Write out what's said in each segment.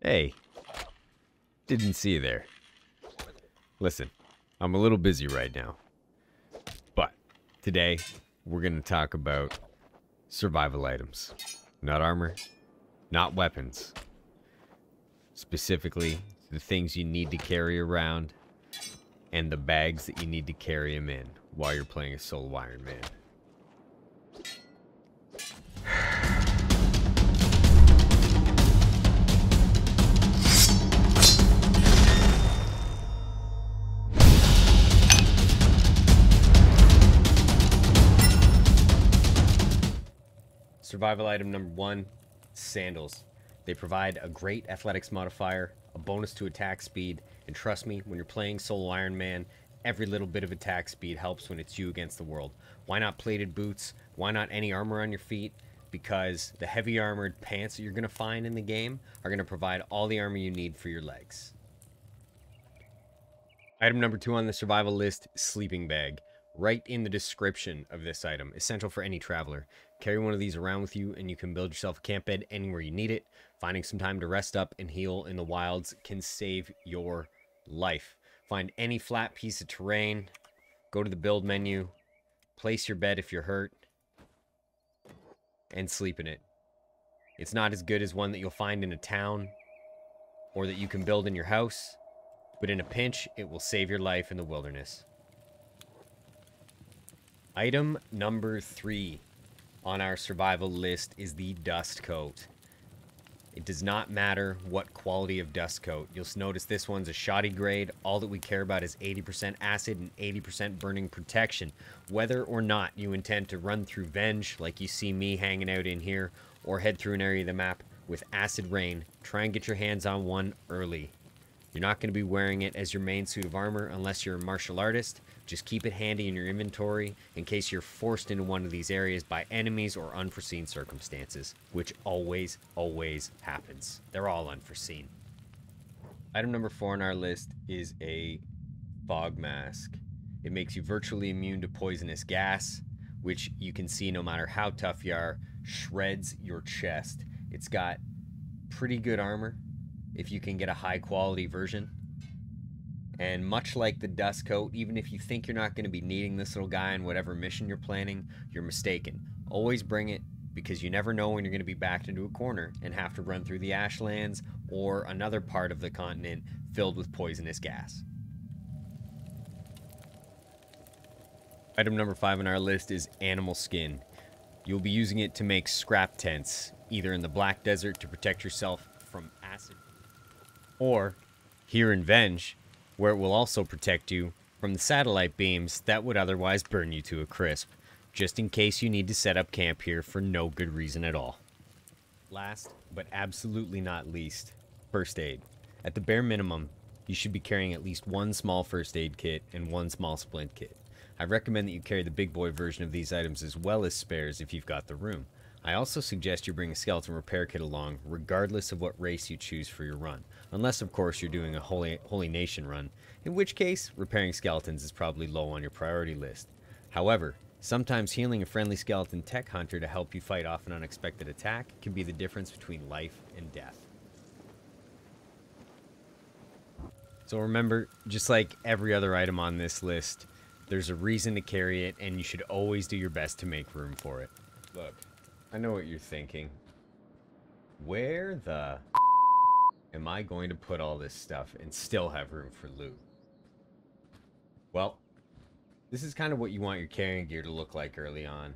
Hey, didn't see you there. Listen, I'm a little busy right now. But today, we're going to talk about survival items. Not armor, not weapons. Specifically, the things you need to carry around and the bags that you need to carry them in while you're playing a Solo Ironman. Survival item number 1, Sandals. They provide a great athletics modifier, a bonus to attack speed, and trust me, when you're playing Solo Ironman, every little bit of attack speed helps when it's you against the world. Why not plated boots? Why not any armor on your feet? Because the heavy armored pants that you're going to find in the game are going to provide all the armor you need for your legs. Item number 2 on the survival list, sleeping bag. Right in the description of this item, essential for any traveler. Carry one of these around with you and you can build yourself a camp bed anywhere you need it. Finding some time to rest up and heal in the wilds can save your life. Find any flat piece of terrain, go to the build menu, place your bed if you're hurt, and sleep in it. It's not as good as one that you'll find in a town or that you can build in your house, but in a pinch, it will save your life in the wilderness. Item number 3 on our survival list is the dust coat. It does not matter what quality of dust coat. You'll notice this one's a shoddy grade. All that we care about is 80% acid and 80% burning protection. Whether or not you intend to run through Venge, like you see me hanging out in here, or head through an area of the map with acid rain, try and get your hands on one early. You're not going to be wearing it as your main suit of armor unless you're a martial artist. Just keep it handy in your inventory in case you're forced into one of these areas by enemies or unforeseen circumstances, which always happens. They're all unforeseen. Item number 4 on our list is a fog mask. It makes you virtually immune to poisonous gas, which you can see no matter how tough you are, shreds your chest. It's got pretty good armor if you can get a high quality version. And much like the dust coat, even if you think you're not going to be needing this little guy in whatever mission you're planning, you're mistaken. Always bring it, because you never know when you're going to be backed into a corner and have to run through the ashlands or another part of the continent filled with poisonous gas. Item number 5 on our list is animal skin. You'll be using it to make scrap tents, either in the Black Desert to protect yourself from acid, or here in Venge, where it will also protect you from the satellite beams that would otherwise burn you to a crisp, just in case you need to set up camp here for no good reason at all. Last, but absolutely not least, first aid. At the bare minimum, you should be carrying at least one small first aid kit and one small splint kit. I recommend that you carry the big boy version of these items as well as spares if you've got the room. I also suggest you bring a skeleton repair kit along, regardless of what race you choose for your run. Unless, of course, you're doing a Holy Nation run, in which case, repairing skeletons is probably low on your priority list. However, sometimes healing a friendly skeleton tech hunter to help you fight off an unexpected attack can be the difference between life and death. So remember, just like every other item on this list, there's a reason to carry it, and you should always do your best to make room for it. Look, I know what you're thinking. Where the am I going to put all this stuff and still have room for loot? Well, this is kind of what you want your carrying gear to look like early on.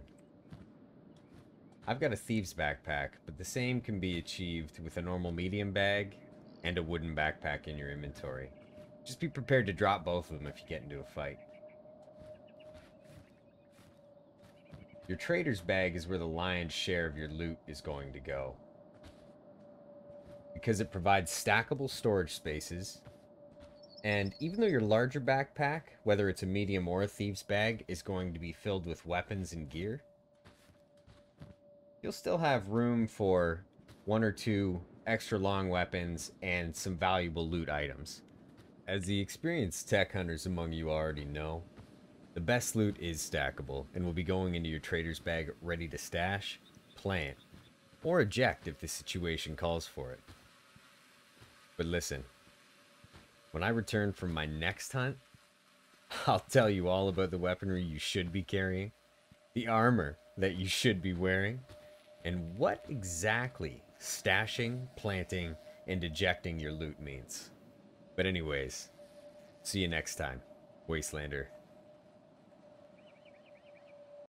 I've got a thieves backpack, but the same can be achieved with a normal medium bag and a wooden backpack in your inventory. Just be prepared to drop both of them if you get into a fight. Your trader's bag is where the lion's share of your loot is going to go, because it provides stackable storage spaces, and even though your larger backpack, whether it's a medium or a thieves bag, is going to be filled with weapons and gear, you'll still have room for 1 or 2 extra long weapons and some valuable loot items. As the experienced tech hunters among you already know, the best loot is stackable and will be going into your trader's bag ready to stash, plant, or eject if the situation calls for it. But listen, when I return from my next hunt, I'll tell you all about the weaponry you should be carrying, the armor that you should be wearing, and what exactly stashing, planting, and ejecting your loot means. But anyways, see you next time, Wastelander.